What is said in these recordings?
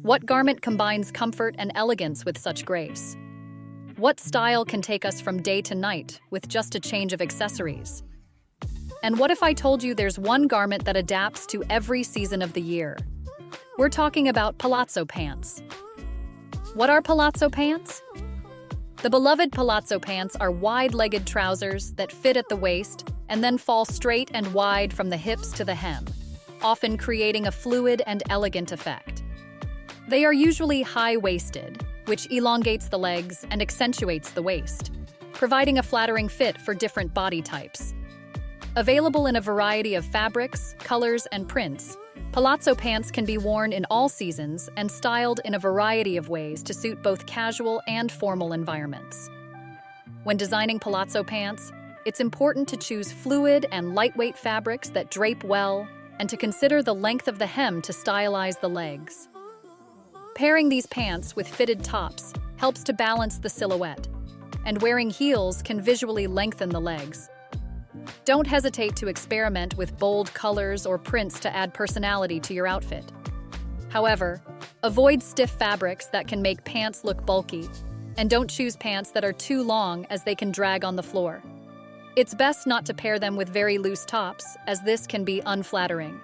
What garment combines comfort and elegance with such grace? What style can take us from day to night with just a change of accessories? And what if I told you there's one garment that adapts to every season of the year? We're talking about palazzo pants. What are palazzo pants? The beloved palazzo pants are wide-legged trousers that fit at the waist and then fall straight and wide from the hips to the hem, often creating a fluid and elegant effect. They are usually high-waisted, which elongates the legs and accentuates the waist, providing a flattering fit for different body types. Available in a variety of fabrics, colors, and prints, palazzo pants can be worn in all seasons and styled in a variety of ways to suit both casual and formal environments. When designing palazzo pants, it's important to choose fluid and lightweight fabrics that drape well and to consider the length of the hem to stylize the legs. Pairing these pants with fitted tops helps to balance the silhouette, and wearing heels can visually lengthen the legs. Don't hesitate to experiment with bold colors or prints to add personality to your outfit. However, avoid stiff fabrics that can make pants look bulky, and don't choose pants that are too long as they can drag on the floor. It's best not to pair them with very loose tops, as this can be unflattering.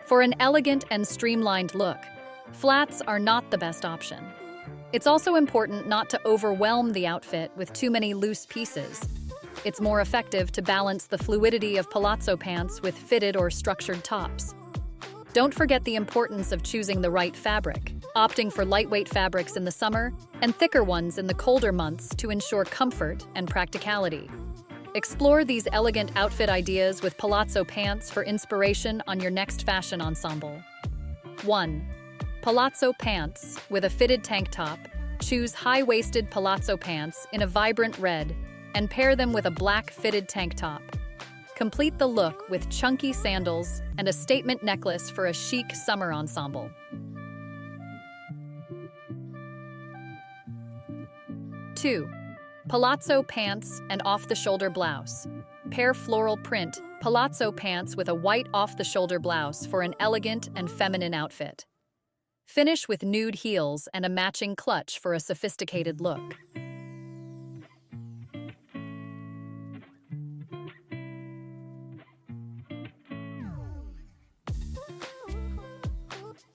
For an elegant and streamlined look, flats are not the best option. It's also important not to overwhelm the outfit with too many loose pieces. It's more effective to balance the fluidity of palazzo pants with fitted or structured tops. Don't forget the importance of choosing the right fabric, opting for lightweight fabrics in the summer and thicker ones in the colder months to ensure comfort and practicality. Explore these elegant outfit ideas with palazzo pants for inspiration on your next fashion ensemble. 1. Palazzo pants with a fitted tank top. Choose high-waisted palazzo pants in a vibrant red and pair them with a black fitted tank top. Complete the look with chunky sandals and a statement necklace for a chic summer ensemble. 2. Palazzo pants and off-the-shoulder blouse. Pair floral print palazzo pants with a white off-the-shoulder blouse for an elegant and feminine outfit. Finish with nude heels and a matching clutch for a sophisticated look.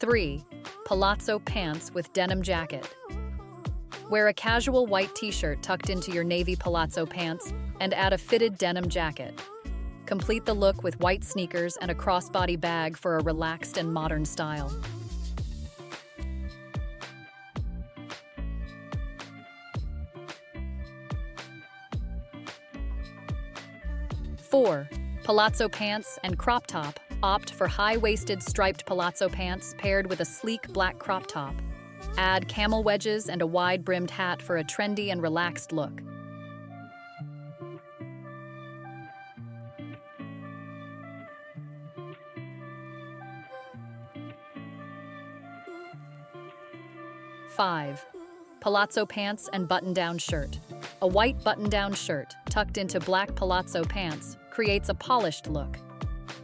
3. Palazzo pants with denim jacket. Wear a casual white t-shirt tucked into your navy palazzo pants and add a fitted denim jacket. Complete the look with white sneakers and a crossbody bag for a relaxed and modern style. 4. Palazzo pants and crop top. Opt for high-waisted striped palazzo pants paired with a sleek black crop top. Add camel wedges and a wide-brimmed hat for a trendy and relaxed look. 5. Palazzo pants and button-down shirt. A white button-down shirt tucked into black palazzo pants creates a polished look.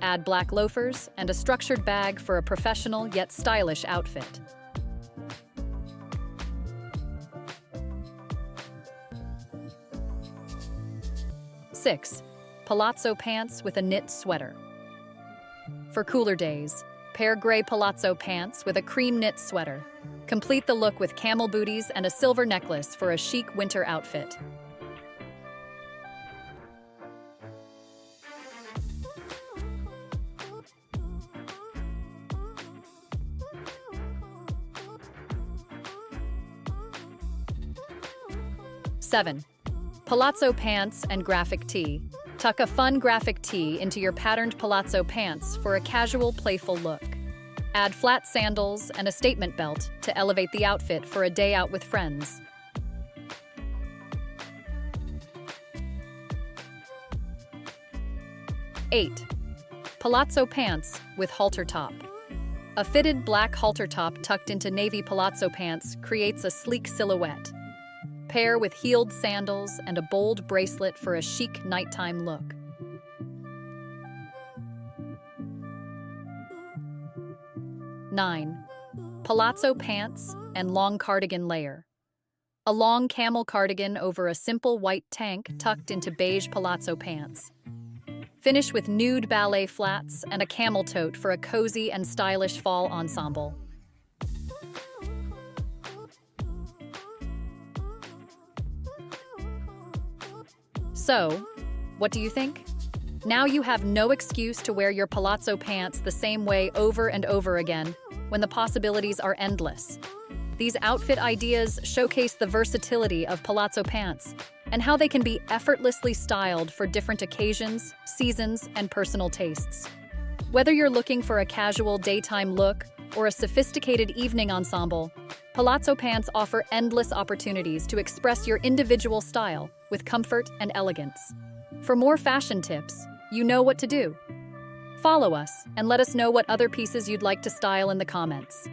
Add black loafers and a structured bag for a professional yet stylish outfit. 6. Palazzo pants with a knit sweater. For cooler days, pair gray palazzo pants with a cream knit sweater. Complete the look with camel booties and a silver necklace for a chic winter outfit. 7. Palazzo pants and graphic tee. Tuck a fun graphic tee into your patterned palazzo pants for a casual, playful look. Add flat sandals and a statement belt to elevate the outfit for a day out with friends. 8. Palazzo pants with halter top. A fitted black halter top tucked into navy palazzo pants creates a sleek silhouette. Pair with heeled sandals and a bold bracelet for a chic nighttime look. 9. palazzo pants, and long cardigan layer. A long camel cardigan over a simple white tank tucked into beige palazzo pants. Finish with nude ballet flats and a camel tote for a cozy and stylish fall ensemble. So, what do you think? Now you have no excuse to wear your palazzo pants the same way over and over again, when the possibilities are endless. These outfit ideas showcase the versatility of palazzo pants and how they can be effortlessly styled for different occasions, seasons, and personal tastes. Whether you're looking for a casual daytime look or a sophisticated evening ensemble, palazzo pants offer endless opportunities to express your individual style with comfort and elegance. For more fashion tips, you know what to do. Follow us and let us know what other pieces you'd like to style in the comments.